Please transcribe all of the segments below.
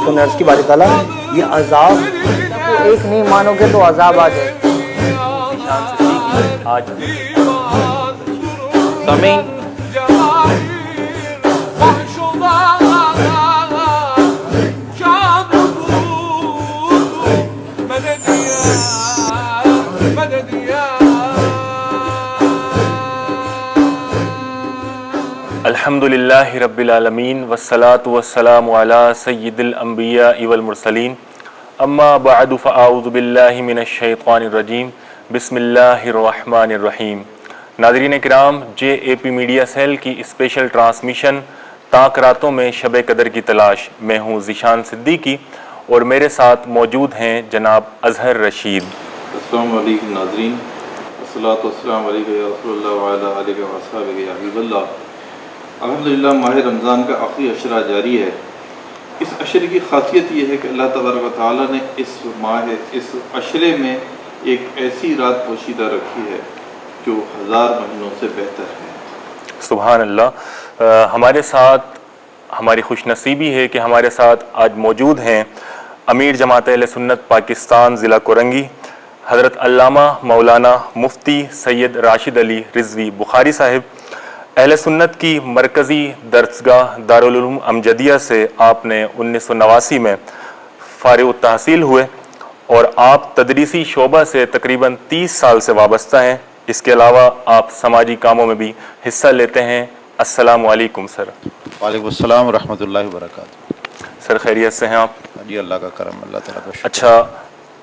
تو نے عرض کی باری تعالیٰ یہ عذاب کو ایک نہیں مانو گے تو عذاب آ جائے. آج سامعین الحمدللہ رب العالمین والصلاة والسلام علی سید الانبیاء والمرسلین اما بعد فاعوذ باللہ من الشیطان الرجیم بسم اللہ الرحمن الرحیم. ناظرین کرام، جے اے پی میڈیا سیل کی اسپیشل ٹرانسمیشن تاک راتوں میں شب قدر کی تلاش. میں ہوں ذیشان صدیقی اور میرے ساتھ موجود ہیں جناب اظہر رشید. السلام علیکم ناظرین، الصلاۃ والسلام علیکم یا رسول اللہ وعلی آلہ وصحبہ یا حبیب اللہ. الحمدللہ ماہ رمضان کا آخری عشرہ جاری ہے. اس عشرے کی خاصیت یہ ہے کہ اللہ تبارک و تعالیٰ نے اس عشرے میں ایک ایسی رات پوشیدہ رکھی ہے جو 1000 مہینوں سے بہتر ہے. سبحان اللہ. ہمارے ساتھ ہماری خوش نصیبی ہے کہ ہمارے ساتھ آج موجود ہیں امیر جماعت اہل سنت پاکستان ضلع کورنگی حضرت علامہ مولانا مفتی سید راشد علی رضوی بخاری صاحب. اہل سنت کی مرکزی درسگاہ دارالعلوم امجدیہ سے آپ نے 1989 میں فارغ التحصیل ہوئے اور آپ تدریسی شعبہ سے تقریباً 30 سال سے وابستہ ہیں. اس کے علاوہ آپ سماجی کاموں میں بھی حصہ لیتے ہیں. السلام علیکم سر. وعلیکم السلام ورحمۃ اللہ وبرکاتہ. سر خیریت سے ہیں آپ؟ جی اللہ کا کرم، اللہ تعالیٰ کا شکر. اچھا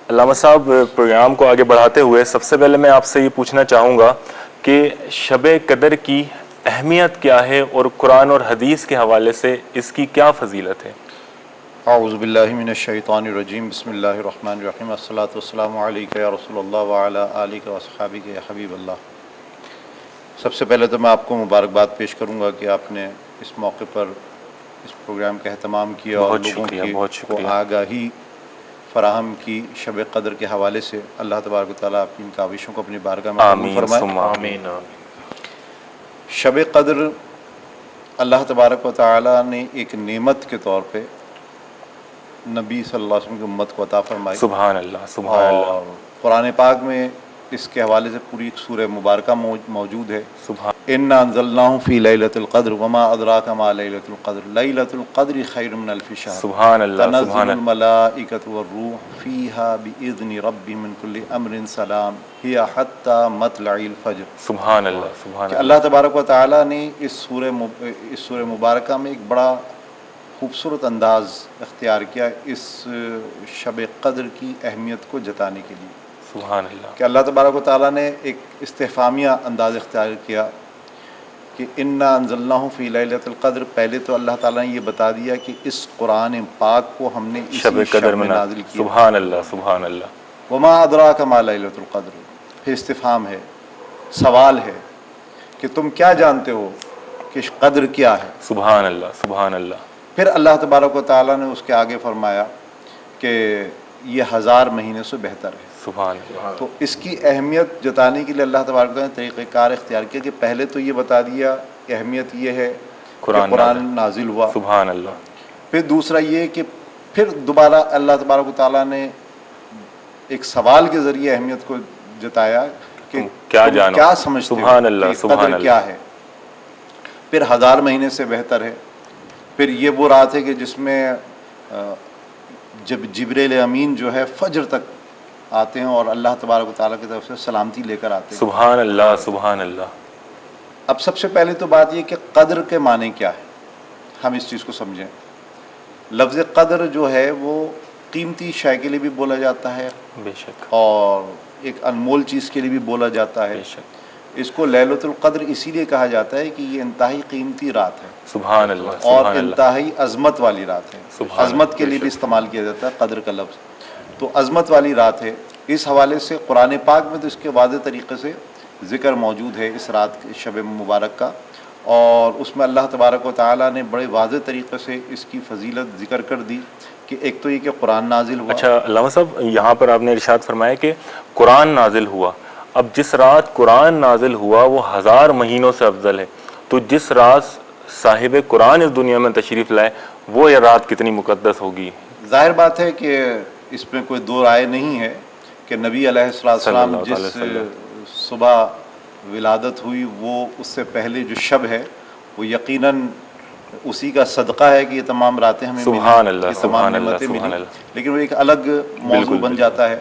علامہ صاحب، پروگرام کو آگے بڑھاتے ہوئے سب سے پہلے میں آپ سے یہ پوچھنا چاہوں گا کہ شب قدر کی اہمیت کیا ہے اور قرآن اور حدیث کے حوالے سے اس کی کیا فضیلت ہے؟ اعوذ باللہ من الشیطان الرجیم، بسم اللہ الرحمن الرحیم. الصلاۃ والسلام علیک یا رسول اللہ وعلی آلک واصحابک یا حبیب اللہ. سب سے پہلے تو میں آپ کو مبارکباد پیش کروں گا کہ آپ نے اس موقع پر اس پروگرام کا اہتمام کیا اور لوگوں کو آگاہی فراہم کی شب قدر کے حوالے سے. اللہ تبارک و تعالیٰ آپ کی ان کاوشوں کو اپنی بارگاہ میں قبول فرمائے. آمین. شب قدر اللہ تبارک و تعالیٰ نے ایک نعمت کے طور پہ نبی صلی اللہ علیہ وسلم کی امت کو عطا فرمائی. سبحان اللہ، سبحان اللہ. اور قرآن پاک میں اس کے حوالے سے پوری ایک سورہ مبارکہ موجود ہے. سبحان انا انزلناہ فی لیلۃ القدر وما ادراک ما لیلۃ القدر لیلۃ القدر خیر من الف شہر. سبحان اللہ، تنزل سبحان اللہ. الملائکۃ والروح فیہا بإذن ربہم من کل امر سلام ہی حتی مطلع الفجر. سبحان اللہ، سبحان کہ اللہ. اللہ تبارک و تعالیٰ نے اس سورہ مبارکہ میں ایک بڑا خوبصورت انداز اختیار کیا اس شب قدر کی اہمیت کو جتانے کے لیے. سبحان اللہ. کہ اللہ تبارک و تعالیٰ نے ایک استفہامیہ انداز اختیار کیا کہ انا انزلناہ فی لیلۃ القدر. پہلے تو اللہ تعالیٰ نے یہ بتا دیا کہ اس قرآن پاک کو ہم نے شب اسی قدر شب میں نازل کیا. سبحان اللہ، سبحان اللہ. وما ادراک ما لیلۃ القدر. پھر استفہام ہے، سوال ہے کہ تم کیا جانتے ہو کہ قدر کیا ہے. سبحان اللہ، سبحان اللہ. پھر اللہ تبارک و تعالیٰ نے اس کے آگے فرمایا کہ یہ 1000 مہینے سے بہتر ہے. سبحان اللہ. تو اس کی اہمیت جتانے کے لیے اللہ تبارک و تعالیٰ نے طریقہ کار اختیار کیا کہ پہلے تو یہ بتا دیا کہ اہمیت یہ ہے کہ قرآن نازل ہوا. سبحان اللہ. پھر دوسرا یہ کہ پھر دوبارہ اللہ تبارک و تعالیٰ نے ایک سوال کے ذریعے اہمیت کو جتایا کہ تم کیا سمجھتے ہو کہ قدر کیا ہے. پھر 1000 مہینے سے بہتر ہے. پھر یہ وہ رات ہے کہ جس میں جب جبریل امین جو ہے فجر تک آتے ہیں اور اللہ تبارک و تعالیٰ کی طرف سے سلامتی لے کر آتے ہیں. سبحان اللہ، سبحان اللہ. اب سب سے پہلے تو بات یہ کہ قدر کے معنی کیا ہے، ہم اس چیز کو سمجھیں. لفظ قدر جو ہے وہ قیمتی شے کے لیے بھی بولا جاتا ہے، بے شک، اور ایک انمول چیز کے لیے بھی بولا جاتا ہے. بے شک. اس کو لیلۃ القدر اسی لیے کہا جاتا ہے کہ یہ انتہائی قیمتی رات ہے سبحان اللہ، اور سبحان اللہ. انتہائی عظمت والی رات ہے. سبحان عظمت کے لیے بھی استعمال کیا جاتا ہے قدر کا لفظ. تو عظمت والی رات ہے. اس حوالے سے قرآن پاک میں تو اس کے واضح طریقے سے ذکر موجود ہے اس رات شب مبارک کا، اور اس میں اللہ تبارک و تعالیٰ نے بڑے واضح طریقے سے اس کی فضیلت ذکر کر دی کہ ایک تو یہ کہ قرآن نازل ہوا. اچھا علامہ صاحب، یہاں پر آپ نے ارشاد فرمایا کہ قرآن نازل ہوا. اب جس رات قرآن نازل ہوا وہ 1000 مہینوں سے افضل ہے، تو جس رات صاحب قرآن اس دنیا میں تشریف لائے وہ یہ رات کتنی مقدس ہوگی، ظاہر بات ہے کہ اس میں کوئی دو رائے نہیں ہے کہ نبی علیہ السلام جس صبح ولادت ہوئی وہ اس سے پہلے جو شب ہے وہ یقیناً اسی کا صدقہ ہے کہ یہ تمام راتیں ہمیں سبحان اللہ، یہ تمام نعمتیں ملی، لیکن وہ ایک الگ موضوع بن جاتا ہے۔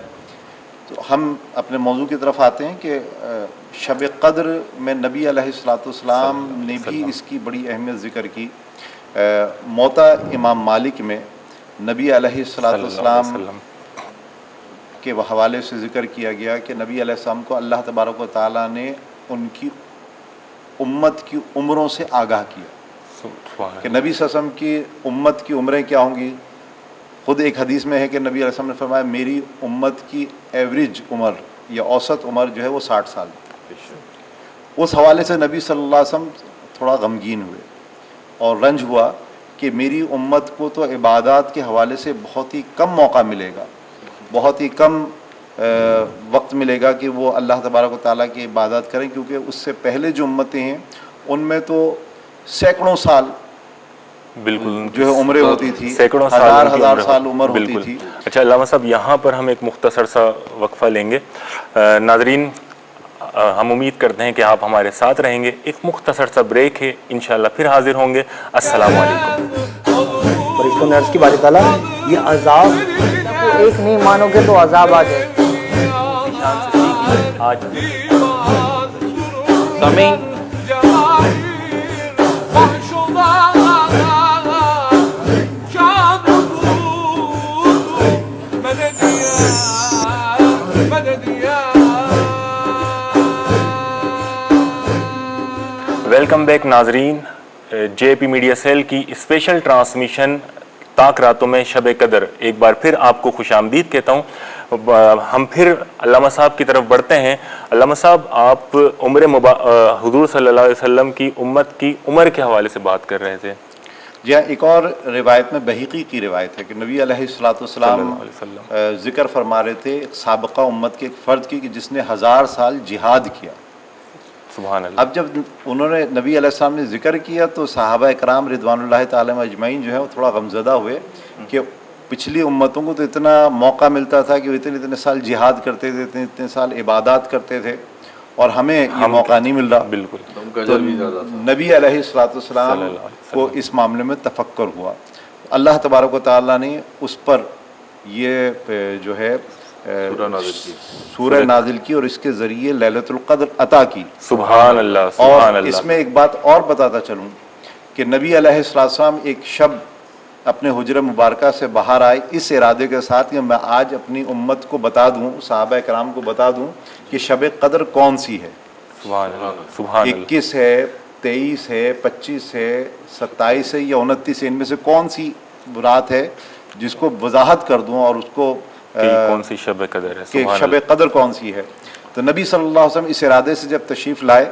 تو ہم اپنے موضوع کی طرف آتے ہیں کہ شب قدر میں نبی علیہ السلام نے بھی اس کی بڑی اہمیت ذکر کی۔ موطا امام مالک میں نبی علیہ السلام کے حوالے سے ذکر کیا گیا کہ نبی علیہ السلام کو اللہ تبارک و تعالیٰ نے ان کی امت کی عمروں سے آگاہ کیا کہ نبی صلی اللہ علیہ وسلم کی امت کی عمریں کیا ہوں گی۔ خود ایک حدیث میں ہے کہ نبی علیہ السلام نے فرمایا میری امت کی ایوریج عمر یا اوسط عمر جو ہے وہ 60 سال۔ اس حوالے سے نبی صلی اللہ علیہ وسلم تھوڑا غمگین ہوئے اور رنج ہوا کہ میری امت کو تو عبادات کے حوالے سے بہت ہی کم موقع ملے گا، بہت ہی کم وقت ملے گا کہ وہ اللہ تبارک و تعالیٰ کی عبادات کریں، کیونکہ اس سے پہلے جو امتیں ہیں ان میں تو سینکڑوں سال بالکل جو ہے عمریں ہوتی تھی، سینکڑوں ہزار سال عمر ہوتی تھی۔ اچھا علامہ صاحب، یہاں پر ہم ایک مختصر سا وقفہ لیں گے۔ ناظرین، ہم امید کرتے ہیں کہ آپ ہمارے ساتھ رہیں گے۔ ایک مختصر سا بریک ہے، انشاءاللہ پھر حاضر ہوں گے۔ السلام علیکم۔ فرشتوں نے عرض کی باری تعالیٰ یہ عذاب ایک نہیں مانو گے تو عذاب آ جائے۔ آج سامعین ویلکم بیک ناظرین، جے پی میڈیا سیل کی اسپیشل ٹرانسمیشن طاق راتوں میں شب قدر ایک بار پھر آپ کو خوش آمدید کہتا ہوں۔ ہم پھر علامہ صاحب کی طرف بڑھتے ہیں۔ علامہ صاحب، آپ حضور صلی اللہ علیہ وسلم کی امت کی عمر کے حوالے سے بات کر رہے تھے۔ جی ہاں، ایک اور روایت میں بحیقی کی روایت ہے کہ نبی علیہ السلام ذکر فرما رہے تھے ایک سابقہ امت کے ایک فرد کی کہ جس نے 1000 سال جہاد کیا۔ سبحان اللہ۔ اب جب انہوں نے نبی علیہ السلام نے ذکر کیا تو صحابہ اکرام رضوان اللہ تعالی اجمعین جو ہے وہ تھوڑا غمزدہ ہوئے کہ پچھلی امتوں کو تو اتنا موقع ملتا تھا کہ وہ اتنے سال جہاد کرتے تھے، اتنے سال عبادات کرتے تھے، اور ہمیں یہ موقع نہیں مل رہا۔ بالکل۔ تو نبی علیہ السلام کو اس معاملے میں تفکر ہوا، اللہ تبارک و تعالیٰ نے اس پر یہ جو ہے سورہ نازل کی اور اس کے ذریعے لیلۃ القدر عطا کی۔ سبحان اللہ، اور سبحان اللہ۔ اس میں ایک بات اور بتاتا چلوں کہ نبی علیہ السلام ایک شب اپنے حجرہ مبارکہ سے باہر آئے اس ارادے کے ساتھ کہ میں آج اپنی امت کو بتا دوں، صحابہ کرام کو بتا دوں کہ شب قدر کون سی ہے۔ سبحان اللہ، سبحان اللہ۔ 21 ہے، 23 ہے، 25 ہے، 27 ہے یا 29 ہے، ان میں سے کون سی رات ہے جس کو وضاحت کر دوں اور اس کو کون سی شب قدر ہے، کہ شب قدر کون سی ہے۔ تو نبی صلی اللہ علیہ وسلم اس ارادے سے جب تشریف لائے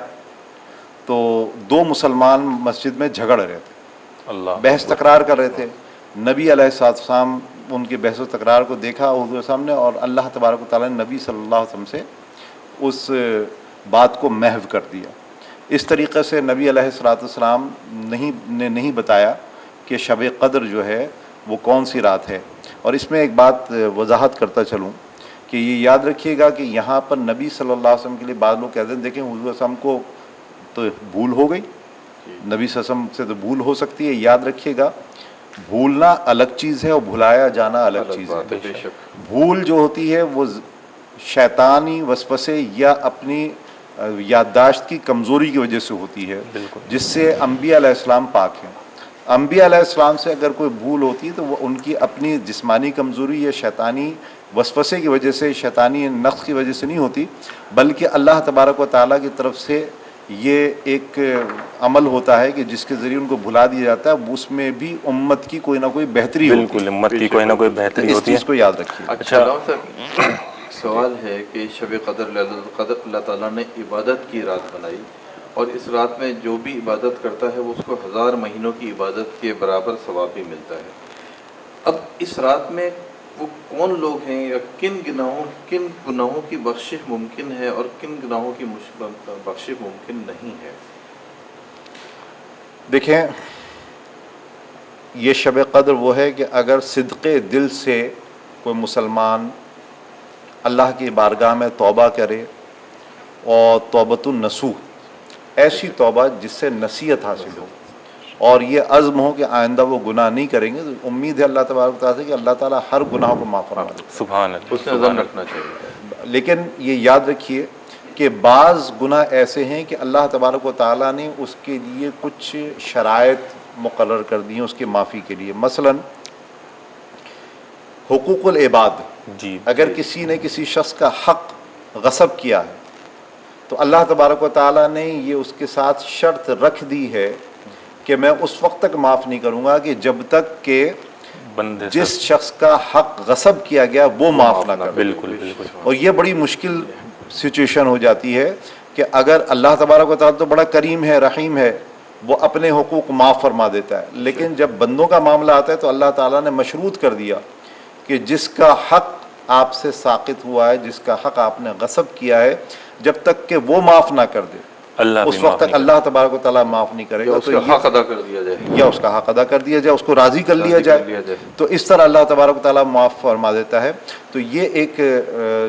تو 2 مسلمان مسجد میں جھگڑ رہے تھے، بحث تکرار کر رہے تھے۔ نبی علیہ السلام ان کی بحث و تکرار کو دیکھا حضور صاحب نے، اور اللہ تبارک و تعالیٰ نے نبی صلی اللہ علیہ وسلم سے اس بات کو محو کر دیا۔ اس طریقے سے نبی علیہ السلام نے نہیں بتایا کہ شب قدر جو ہے وہ کون سی رات ہے۔ اور اس میں ایک بات وضاحت کرتا چلوں کہ یہ یاد رکھیے گا کہ یہاں پر نبی صلی اللہ علیہ وسلم کے لیے بعض لوگ کہتے ہیں دیکھیں حضور صلی اللہ علیہ وسلم کو تو بھول ہو گئی، نبی صلی اللہ علیہ وسلم سے تو بھول ہو سکتی ہے۔ یاد رکھیے گا بھولنا الگ چیز ہے اور بھلایا جانا الگ چیز ہے۔ بھول جو ہوتی ہے وہ شیطانی وسوسے یا اپنی یادداشت کی کمزوری کی وجہ سے ہوتی ہے، جس سے انبیاء علیہ السلام پاک ہیں۔ انبیاء علیہ السلام سے اگر کوئی بھول ہوتی ہے تو وہ ان کی اپنی جسمانی کمزوری یا شیطانی وسوسے کی وجہ سے، شیطانی نقص کی وجہ سے نہیں ہوتی، بلکہ اللہ تبارک و تعالیٰ کی طرف سے یہ ایک عمل ہوتا ہے کہ جس کے ذریعے ان کو بھلا دیا جاتا ہے، اس میں بھی امت کی کوئی نہ کوئی بہتری ہوتی ہے۔ بالکل، امت کی کوئی نہ کوئی بہتری ہوتی ہے، اس چیز کو یاد رکھیے۔ اچھا سوال ہے کہ شب قدر لیلۃ القدر اللہ تعالیٰ نے عبادت کی رات بنائی، اور اس رات میں جو بھی عبادت کرتا ہے وہ اس کو 1000 مہینوں کی عبادت کے برابر ثواب بھی ملتا ہے۔ اب اس رات میں وہ کون لوگ ہیں یا کن گناہوں کی بخشش ممکن ہے اور کن گناہوں کی بخشش ممکن نہیں ہے؟ دیکھیں، یہ شب قدر وہ ہے کہ اگر صدق دل سے کوئی مسلمان اللہ کی بارگاہ میں توبہ کرے اور توبۃ النصوح، ایسی توبہ جس سے نصیحت حاصل ہو اور یہ عزم ہو کہ آئندہ وہ گناہ نہیں کریں گے، تو امید ہے اللہ تبارک و تعالیٰ سے کہ اللہ تعالیٰ ہر گناہ کو معاف فرما دے۔ سبحان اللہ، اس نے ضرور رکھنا چاہیے۔ لیکن یہ یاد رکھیے کہ بعض گناہ ایسے ہیں کہ اللہ تبارک و تعالیٰ نے اس کے لیے کچھ شرائط مقرر کر دی ہیں اس کی معافی کے لیے۔ مثلا حقوق العباد، جی اگر کسی نے کسی شخص کا حق غصب کیا ہے تو اللہ تبارک و تعالیٰ نے یہ اس کے ساتھ شرط رکھ دی ہے کہ میں اس وقت تک معاف نہیں کروں گا کہ جب تک کہ بندے جس شخص کا حق غصب کیا گیا وہ معاف نہ کرے۔ بالکل بالکل، اور یہ بڑی مشکل سچویشن ہو جاتی ہے کہ اگر اللہ تبارک و تعالیٰ تو بڑا کریم ہے، رحیم ہے، وہ اپنے حقوق معاف فرما دیتا ہے، لیکن جب بندوں کا معاملہ آتا ہے تو اللہ تعالیٰ نے مشروط کر دیا کہ جس کا حق آپ سے ساقط ہوا ہے، جس کا حق آپ نے غصب کیا ہے، جب تک کہ وہ معاف نہ کر دے اللہ اس وقت تک اللہ تبارک و تعالیٰ معاف نہیں کرے گا۔ اس کا حق ادا کر دیا جائے، یا اس کا حق ادا کر دیا جائے، اس کو راضی کر لیا جائے، تو اس طرح اللہ تبارک و تعالیٰ معاف فرما دیتا ہے۔ تو یہ ایک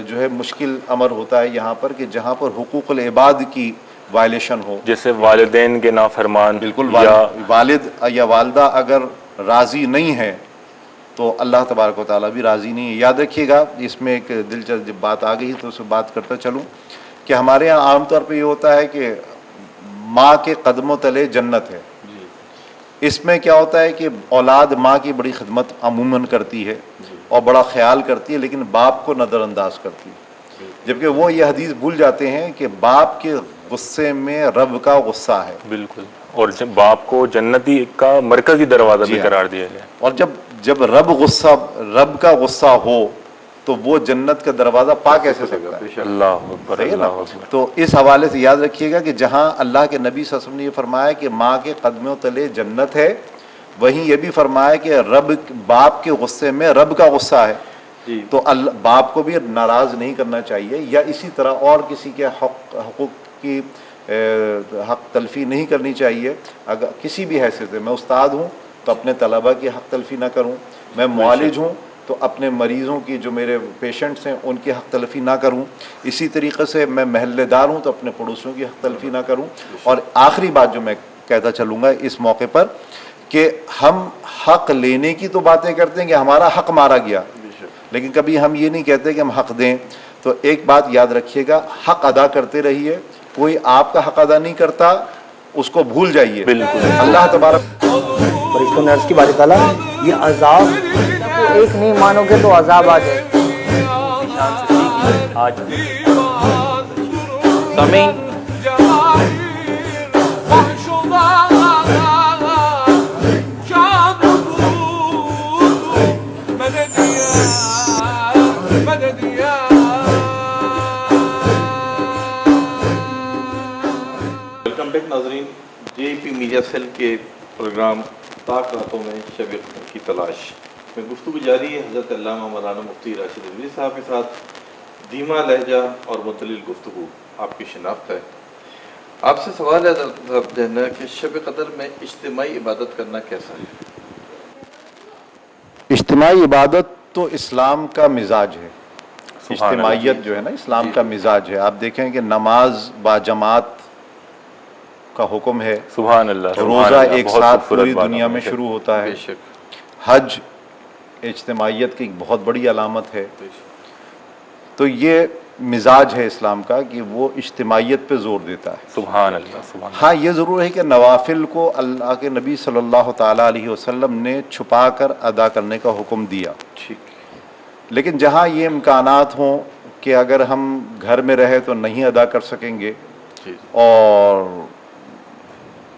جو ہے مشکل امر ہوتا ہے یہاں پر کہ جہاں پر حقوق العباد کی وائلیشن ہو، جیسے والدین کے نافرمان، بالکل یا والد یا والدہ اگر راضی نہیں ہے تو اللہ تبارک و تعالیٰ بھی راضی نہیں ہے۔ یاد رکھیے گا، اس میں ایک دلچسپ بات آ گئی تو اس سے بات کرتا چلوں کہ ہمارے یہاں عام طور پہ یہ ہوتا ہے کہ ماں کے قدموں تلے جنت ہے۔ اس میں کیا ہوتا ہے کہ اولاد ماں کی بڑی خدمت عموماً کرتی ہے اور بڑا خیال کرتی ہے، لیکن باپ کو نظر انداز کرتی ہے، جبکہ وہ یہ حدیث بھول جاتے ہیں کہ باپ کے غصے میں رب کا غصہ ہے۔ بالکل، اور جب باپ کو جنتی کا مرکزی دروازہ بھی قرار دیا گیا، اور جب رب کا غصہ ہو تو وہ جنت کا دروازہ پا کیسے سکتا ہے؟ اللہ اکبر، صحیح ہے نا؟ اللہ اکبر۔ تو اس حوالے سے یاد رکھیے گا کہ جہاں اللہ کے نبی صلی اللہ علیہ وسلم نے یہ فرمایا کہ ماں کے قدموں تلے جنت ہے، وہیں یہ بھی فرمایا کہ باپ کے غصے میں رب کا غصہ ہے، تو باپ کو بھی ناراض نہیں کرنا چاہیے، یا اسی طرح اور کسی کے حقوق کی حق تلفی نہیں کرنی چاہیے۔ اگر کسی بھی حیثیت سے، میں استاد ہوں تو اپنے طلبہ کی حق تلفی نہ کروں، میں معالج ہوں تو اپنے مریضوں کی، جو میرے پیشنٹس ہیں، ان کی حق تلفی نہ کروں، اسی طریقے سے میں محلے دار ہوں تو اپنے پڑوسیوں کی حق تلفی نہ کروں۔ اور آخری بات جو میں کہتا چلوں گا اس موقع پر کہ ہم حق لینے کی تو باتیں کرتے ہیں کہ ہمارا حق مارا گیا، لیکن کبھی ہم یہ نہیں کہتے کہ ہم حق دیں۔ تو ایک بات یاد رکھیے گا، حق ادا کرتے رہیے، کوئی آپ کا حق ادا نہیں کرتا اس کو بھول جائیے۔ بالکل، اللہ تبارک فرشتوں نے عرض کی باری تعالیٰ یہ عذاب کو ایک نہیں مانو گے تو عذاب آ جائے۔ آج سامعین، ویلکم بیک ناظرین، JAP میڈیا سیل کے پروگرام طاق راتوں میں شب قدر کی تلاش میں گفتگو جاری ہے حضرت علامہ مولانا مفتی راشد رضوی صاحب کے ساتھ۔ دھیما لہجہ اور متعلل گفتگو آپ کی شناخت ہے۔ آپ سے سوال ہے جہنا کہ شب قدر میں اجتماعی عبادت کرنا کیسا ہے؟ اجتماعی عبادت تو اسلام کا مزاج ہے، اجتماعیت جو ہے نا اسلام کا مزاج ہے۔ آپ دیکھیں کہ نماز با جماعت کا حکم ہے، سبحان اللہ، روزہ ایک ساتھ پوری دنیا میں شروع ہوتا ہے، بے شک، حج اجتماعیت کی ایک بہت بڑی علامت ہے۔ تو یہ مزاج ہے اسلام کا کہ وہ اجتماعیت پہ زور دیتا ہے۔ سبحان اللہ، سبحان اللہ۔ ہاں یہ ضرور ہے کہ نوافل کو اللہ کے نبی صلی اللہ تعالیٰ علیہ وسلم نے چھپا کر ادا کرنے کا حکم دیا، ٹھیک، لیکن جہاں یہ امکانات ہوں کہ اگر ہم گھر میں رہے تو نہیں ادا کر سکیں گے اور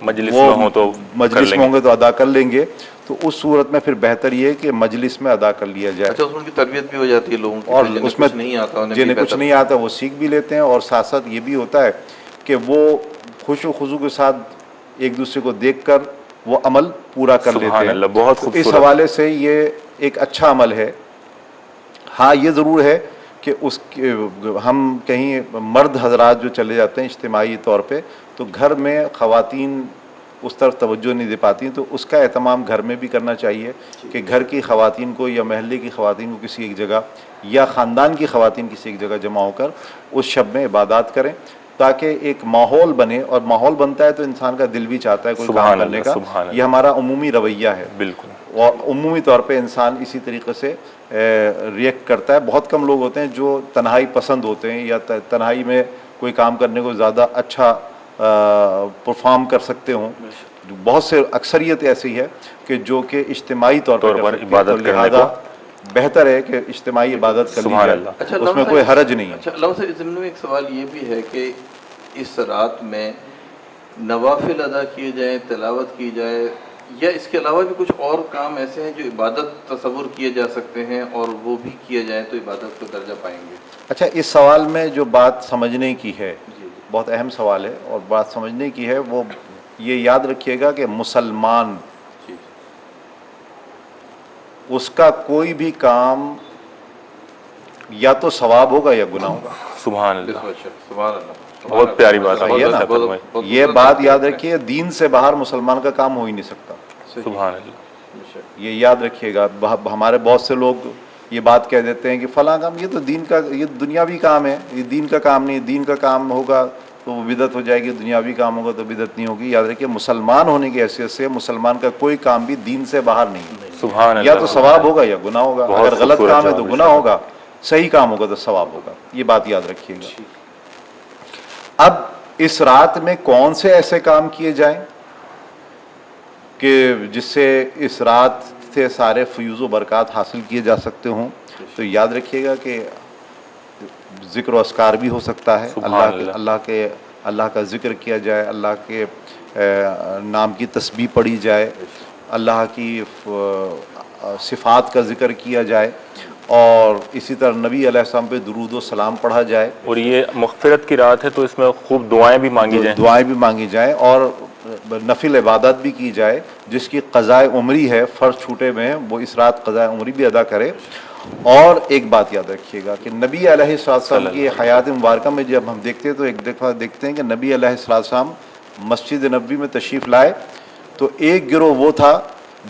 مجلس میں ہوں تو مجلس میں ہوں گے تو ادا کر لیں گے، تو اس صورت میں پھر بہتر یہ ہے کہ مجلس میں ادا کر لیا جائے۔ اچھا، اس میں کی تربیت بھی ہو جاتی ہے لوگوں کی، اور جنہیں اس میں کچھ نہیں آتا، جنہیں کچھ نہیں آتا وہ سیکھ بھی لیتے ہیں، اور ساتھ ساتھ یہ بھی ہوتا ہے کہ وہ خوش و خضوع کے ساتھ ایک دوسرے کو دیکھ کر وہ عمل پورا کر لیتے ہیں۔ سبحان اللہ، بہت تو خوبصورت۔ اس حوالے سے یہ ایک اچھا عمل ہے۔ ہاں یہ ضرور ہے کہ ہم کہیں مرد حضرات جو چلے جاتے ہیں اجتماعی طور پہ، تو گھر میں خواتین اس طرف توجہ نہیں دے پاتی ہیں، تو اس کا اہتمام گھر میں بھی کرنا چاہیے کہ گھر کی خواتین کو یا محلے کی خواتین کو کسی ایک جگہ یا خاندان کی خواتین کسی ایک جگہ جمع ہو کر اس شب میں عبادات کریں، تاکہ ایک ماحول بنے، اور ماحول بنتا ہے تو انسان کا دل بھی چاہتا ہے کوئی کام کرنے کا۔ یہ ہمارا عمومی رویہ ہے، بالکل، اور عمومی طور پہ انسان اسی طریقے سے ریئیکٹ کرتا ہے۔ بہت کم لوگ ہوتے ہیں جو تنہائی پسند ہوتے ہیں یا تنہائی میں کوئی کام کرنے کو زیادہ اچھا پرفارم کر سکتے ہوں۔ بہت سے اکثریت ایسی ہے کہ جو کہ اجتماعی طور پر عبادت کرنے کو بہتر ہے کہ اجتماعی عبادت کر لی جائے، اس میں کوئی حرج نہیں ہے۔ اچھا علامہ صاحب، اس ضمن میں ایک سوال یہ بھی ہے کہ اس رات میں نوافل ادا کیے جائیں، تلاوت کی جائے، یا اس کے علاوہ بھی کچھ اور کام ایسے ہیں جو عبادت تصور کیے جا سکتے ہیں اور وہ بھی کیے جائیں تو عبادت کو درجہ پائیں گے؟ اچھا، اس سوال میں جو بات سمجھنے کی ہے، بہت اہم سوال ہے، اور بات سمجھنے کی ہے وہ یہ یاد رکھیے گا کہ مسلمان اس کا کوئی بھی کام یا تو ثواب ہوگا یا گناہ ہوگا۔ سبحان اللہ، سبحان اللہ، بہت پیاری بات ہے نا، یہ بات یاد رکھیے، دین سے باہر مسلمان کا کام ہو ہی نہیں سکتا۔ سبحان اللہ، یہ یاد رکھیے گا۔ ہمارے بہت سے لوگ یہ بات کہہ دیتے ہیں کہ فلاں کام، یہ تو دین کا، یہ دنیاوی کام ہے، یہ دین کا کام نہیں، دین کا کام ہوگا تو وہ بدعت ہو جائے گی، دنیاوی کام ہوگا تو بدعت نہیں ہوگی۔ یاد رکھیے، مسلمان ہونے کی حیثیت سے مسلمان کا کوئی کام بھی دین سے باہر نہیں ہے۔ سبحان اللہ، یا تو ثواب ہوگا یا گناہ ہوگا۔ اگر غلط کام ہے تو گناہ ہوگا، صحیح کام ہوگا تو ثواب ہوگا۔ یہ بات یاد رکھیے گا۔ اب اس رات میں کون سے ایسے کام کیے جائیں کہ جس سے اس رات سے سارے فیوز و برکات حاصل کیے جا سکتے ہوں؟ تو یاد رکھیے گا کہ ذکر و اذکار بھی ہو سکتا ہے، اللہ کا ذکر کیا جائے، اللہ کے نام کی تسبیح پڑھی جائے، اللہ کی صفات کا ذکر کیا جائے، اور اسی طرح نبی علیہ السلام پہ درود و سلام پڑھا جائے۔ اور یہ مغفرت کی رات ہے تو اس میں خوب دعائیں بھی مانگی جائیں، اور نفل عبادت بھی کی جائے۔ جس کی قضاء عمری ہے، فرض چھوٹے ہوئے ہیں، وہ اس رات قضاء عمری بھی ادا کرے۔ اور ایک بات یاد رکھیے گا کہ نبی علیہ السلام کی حیات مبارکہ میں جب ہم دیکھتے ہیں تو ایک دفعہ دیکھتے ہیں کہ نبی علیہ السلام مسجد نبوی میں تشریف لائے تو ایک گروہ وہ تھا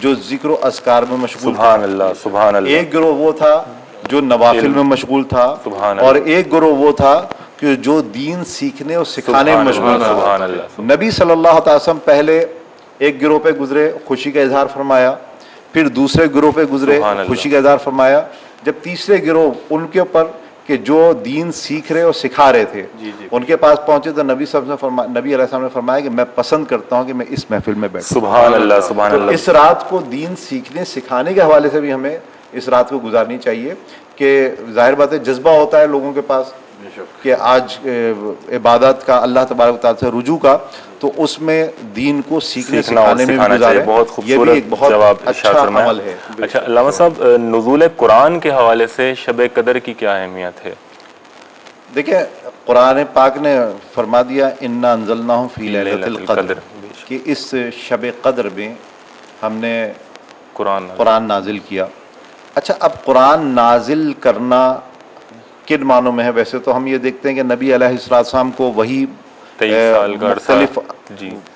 جو ذکر و اذکار میں مشغول تھا، سبحان اللہ، سبحان اللہ، ایک گروہ وہ تھا جو نوافل میں مشغول تھا، اور ایک گروہ وہ تھا کہ جو دین سیکھنے اور سکھانے میں مشغول تھا۔ نبی صلی اللہ علیہ وسلم پہلے ایک گروہ پہ گزرے، خوشی کا اظہار فرمایا، پھر دوسرے گروہ پہ گزرے، خوشی کا اظہار فرمایا، جب تیسرے گروہ ان کے اوپر کہ جو دین سیکھ رہے اور سکھا رہے تھے ان کے پاس پہنچے تو نبی علیہ السلام نے فرمایا کہ میں پسند کرتا ہوں کہ میں اس محفل میں بیٹھوں۔ سبحان اللہ، سبحان اللہ۔ اس رات کو دین سیکھنے سکھانے کے حوالے سے بھی ہمیں اس رات کو گزارنی چاہیے کہ ظاہر بات ہے جذبہ ہوتا ہے لوگوں کے پاس کہ آج عبادت کا، اللہ تبارک و تعالیٰ سے رجوع کا، تو اس میں دین کو سیکھنے سکھانے میں بھی گزارے۔ بہت خوبصورت جواب ارشاد فرمایا۔ اچھا علامہ صاحب، نزول قرآن کے حوالے سے شب قدر کی کیا اہمیت ہے؟ دیکھیں، قرآن پاک نے فرما دیا انا انزلناہ فی لیلۃ القدر، کہ اس شب قدر میں ہم نے قرآن نازل کیا۔ اچھا، اب قرآن نازل کرنا کن معنوں میں ہے؟ ویسے تو ہم یہ دیکھتے ہیں کہ نبی علیہ السلام کو وہی مختلف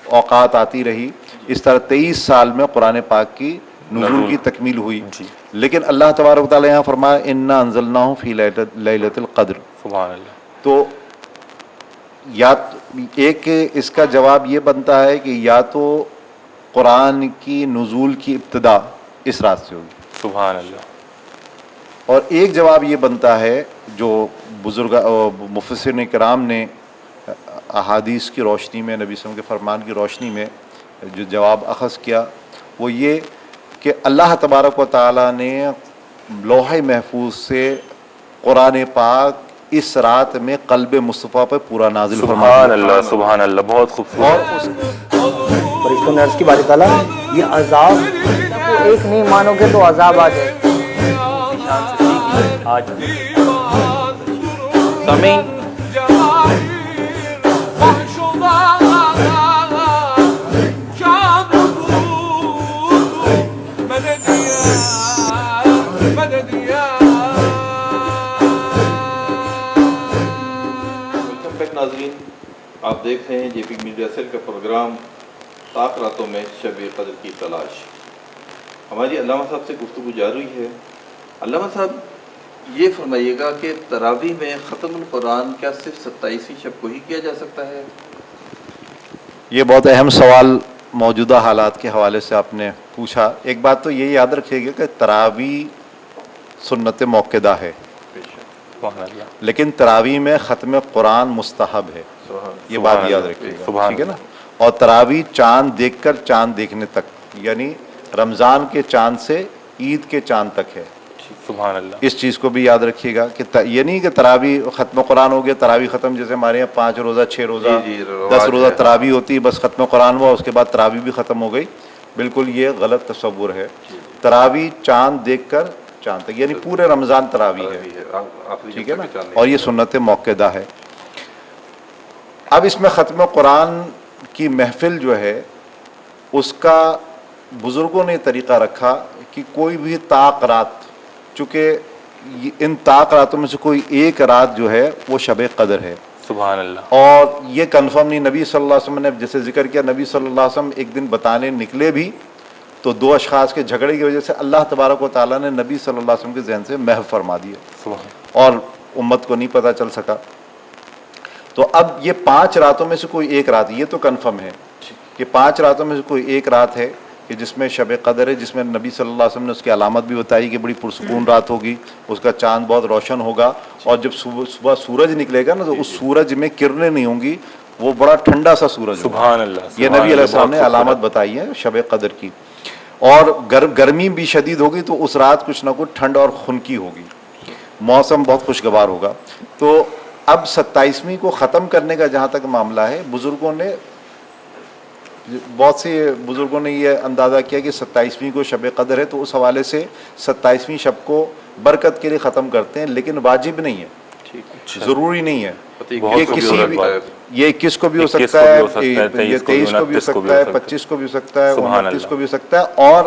اوقات آتی رہی، اس طرح 23 سال میں قرآن پاک کی نزول کی تکمیل ہوئی، لیکن اللہ تبارک و تعالیٰ یہاں فرمایا انا انزلناہ فی لیلۃ القدر۔ سبحان اللہ۔ تو یا ایک اس کا جواب یہ بنتا ہے کہ یا تو قرآن کی نزول کی ابتدا اس رات سے ہوگی، سبحان اللہ، اور ایک جواب یہ بنتا ہے جو بزرگ مفسرین کرام نے احادیث کی روشنی میں، نبی صلی اللہ علیہ وسلم کے فرمان کی روشنی میں جو جواب اخذ کیا، وہ یہ کہ اللہ تبارک و تعالیٰ نے لوح محفوظ سے قرآن پاک اس رات میں قلب مصطفیٰ پہ پورا نازل فرما دیا۔ سبحان اللہ، سبحان اللہ، بہت خوبصورت۔ فرشتوں نے عرض کی باری تعالیٰ یہ عذاب کو ایک نہیں مانو گے تو عذاب آ جائے۔ آج سامعین، ناظرین، آپ دیکھ رہے ہیں جے پی میڈیا سیل کا پروگرام طاق راتوں میں شب قدر کی تلاش۔ ہماری علامہ صاحب سے گفتگو جاری ہے۔ علامہ صاحب یہ فرمائیے گا کہ تراویح میں ختم القرآن کیا صرف 27ویں شب کو ہی کیا جا سکتا ہے؟ یہ بہت اہم سوال موجودہ حالات کے حوالے سے آپ نے پوچھا۔ ایک بات تو یہ یاد رکھیے گا کہ تراویح سنت موقدہ ہے، لیکن تراویح میں ختم قرآن مستحب ہے، یہ بات یاد رکھیے گا، ٹھیک ہے نا۔ اور تراویح چاند دیکھ کر چاند دیکھنے تک، یعنی رمضان کے چاند سے عید کے چاند تک ہے، سبحان اللہ۔ اس چیز کو بھی یاد رکھیے گا کہ یہ نہیں کہ تراویح ختم قرآن ہو گیا، تراویح ختم، جیسے ہمارے یہاں 5 روزہ 6 روزہ 10 روزہ تراویح ہوتی ہے، بس ختم قرآن ہوا اس کے بعد تراویح بھی ختم ہو گئی، بالکل یہ غلط تصور ہے۔ تراویح چاند دیکھ کر چاند تک، یعنی پورے رمضان تراویح ہے، ٹھیک ہے نا، اور یہ سنت موقدہ ہے۔ اب اس میں ختم قرآن کی محفل جو ہے اس کا بزرگوں نے طریقہ رکھا کہ کوئی بھی طاق رات، چونکہ ان طاق راتوں میں سے کوئی ایک رات جو ہے وہ شب قدر ہے، سبحان اللہ، اور یہ کنفرم نہیں، نبی صلی اللہ علیہ وسلم نے جیسے ذکر کیا، نبی صلی اللہ علیہ وسلم ایک دن بتانے نکلے بھی تو 2 اشخاص کے جھگڑے کی وجہ سے اللہ تبارک و تعالیٰ نے نبی صلی اللہ علیہ وسلم کے ذہن سے محو فرما دیا اور امت کو نہیں پتہ چل سکا۔ تو اب یہ 5 راتوں میں سے کوئی ایک رات، یہ تو کنفرم ہے کہ 5 راتوں میں سے کوئی ایک رات ہے کہ جس میں شب قدر ہے، جس میں نبی صلی اللہ علیہ وسلم نے اس کی علامت بھی بتائی کہ بڑی پرسکون رات ہوگی، اس کا چاند بہت روشن ہوگا، اور جب صبح سورج نکلے گا نا تو اس سورج میں کرنیں نہیں ہوں گی، وہ بڑا ٹھنڈا سا سورج ہوگا۔ سبحان اللہ، یہ نبی علیہ السلام نے علامت بتائی ہے شب قدر کی۔ اور گرمی بھی شدید ہوگی تو اس رات کچھ نہ کچھ ٹھنڈ اور خنکی ہوگی، موسم بہت خوشگوار ہوگا۔ تو اب 27ویں کو ختم کرنے کا جہاں تک معاملہ ہے، بہت سے بزرگوں نے یہ اندازہ کیا کہ 27ویں کو شب قدر ہے، تو اس حوالے سے 27ویں شب کو برکت کے لیے ختم کرتے ہیں، لیکن واجب نہیں ہے، ضروری نہیں ہے۔ یہ کسی بھی، یہ 21 کو بھی ہو سکتا ہے، یہ 23 کو بھی ہو سکتا ہے، 25 کو بھی ہو سکتا ہے، 29 کو بھی ہو سکتا ہے، اور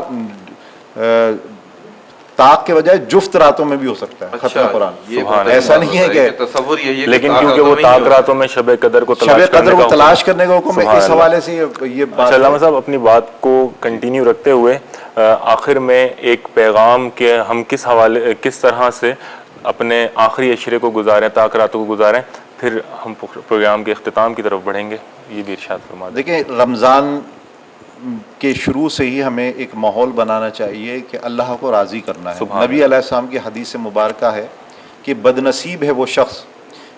طاق کے بجائے جفت راتوں میں بھی ہو سکتا ہے ختم قرآن۔ ایسا نہیں ہے کہ تصور یہی ہے، لیکن کیونکہ وہ طاق راتوں میں شب قدر کو تلاش کرنے کا حکم ہے، اس حوالے سے یہ بات۔ علامہ صاحب اپنی بات کو کنٹینیو رکھتے ہوئے آخر میں ایک پیغام کہ ہم کس طرح سے اپنے آخری عشرے کو گزاریں، طاق راتوں کو گزاریں، پھر ہم پروگرام کے اختتام کی طرف بڑھیں گے، یہ بھی ارشاد فرما دیں۔ دیکھیں، رمضان کے شروع سے ہی ہمیں ایک ماحول بنانا چاہیے کہ اللہ کو راضی کرنا ہے۔ نبی علیہ السلام کی حدیث مبارکہ ہے کہ بدنصیب ہے وہ شخص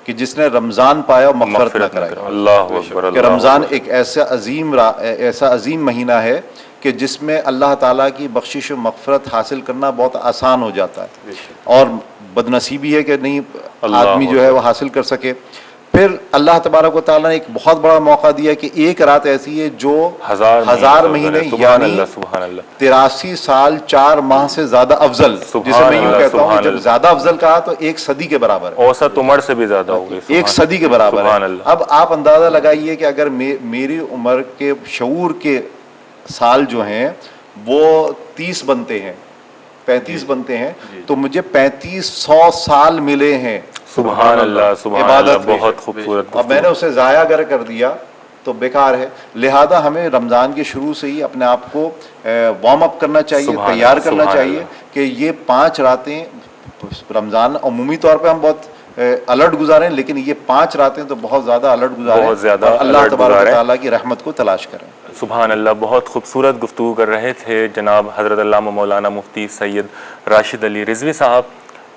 کہ جس نے رمضان پایا اور مغفرت نہ کرائے۔ اللہ اکبر، کہ رمضان ایک ایسا عظیم مہینہ ہے کہ جس میں اللہ تعالیٰ کی بخشش و مغفرت حاصل کرنا بہت آسان ہو جاتا ہے، اور بدنصیبی ہے کہ نہیں آدمی جو ہے وہ حاصل کر سکے۔ پھر اللہ تبارک و تعالیٰ نے ایک بہت بڑا موقع دیا کہ ایک رات ایسی ہے جو 1000 مہینے یعنی 83 سال 4 ماہ سے زیادہ افضل، جسے میں یوں کہتا ہوں جب زیادہ افضل کہا تو 1 صدی کے برابر ہے، اوسط عمر سے بھی زیادہ ہو گئی، 1 صدی کے برابر ہے۔ اب آپ اندازہ لگائیے کہ اگر میری عمر کے شعور کے سال جو ہیں وہ 30 بنتے ہیں، 35 بنتے ہیں، تو مجھے 3500 سال ملے ہیں سبحان اللہ، سبحان اللہ، بہت خوبصورت۔ اب میں نے اسے ضائع کر دیا تو بیکار ہے۔ لہذا ہمیں رمضان کے شروع سے ہی اپنے آپ کو وارم اپ کرنا چاہیے، تیار کرنا چاہیے کہ یہ 5 راتیں رمضان عمومی طور پہ ہم بہت الرٹ گزاریں، لیکن یہ 5 راتیں تو بہت زیادہ الرٹ گزاریں، اور اللہ تبارک و تعالیٰ کی رحمت کو تلاش کریں۔ سبحان اللہ، بہت خوبصورت گفتگو کر رہے تھے جناب حضرت علامہ مولانا مفتی سید راشد علی رضوی صاحب۔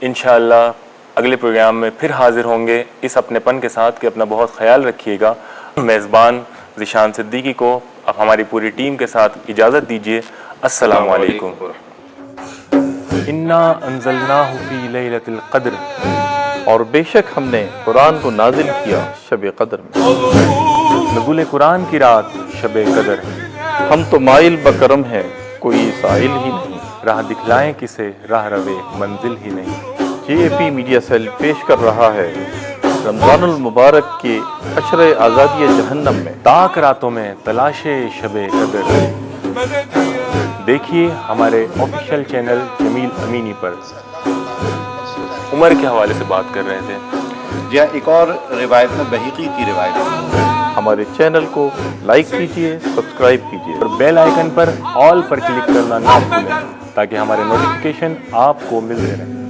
انشاءاللہ اگلے پروگرام میں پھر حاضر ہوں گے اس اپنے پن کے ساتھ کہ اپنا بہت خیال رکھیے گا۔ میزبان ذیشان صدیقی کو اب ہماری پوری ٹیم کے ساتھ اجازت دیجیے۔ السلام علیکم۔ انا انزلناہ فی لیلۃ القدر، اور بے شک ہم نے قرآن کو نازل کیا شب قدر میں۔ نزول قرآن کی رات شب قدر ہے، ہم تو مائل بکرم ہیں، کوئی سائل ہی نہیں، راہ دکھلائیں کسے راہ روے منزل ہی نہیں۔ جے اے پی میڈیا سیل پیش کر رہا ہے رمضان المبارک کے عشرِ آزادی جہنم میں طاق راتوں میں تلاش شب قدر۔ دیکھیے ہمارے آفیشیل چینل جمیل امینی پر۔ عمر کے حوالے سے بات کر رہے تھے، ایک اور روایت میں بحیقی کی روایت ہے ہمارے چینل کو لائک کیجیے، سبسکرائب کیجیے اور بیل آئیکن پر آل پر کلک کرنا نہ بھولیں تاکہ ہمارے نوٹیفیکیشن آپ کو ملتے رہیں۔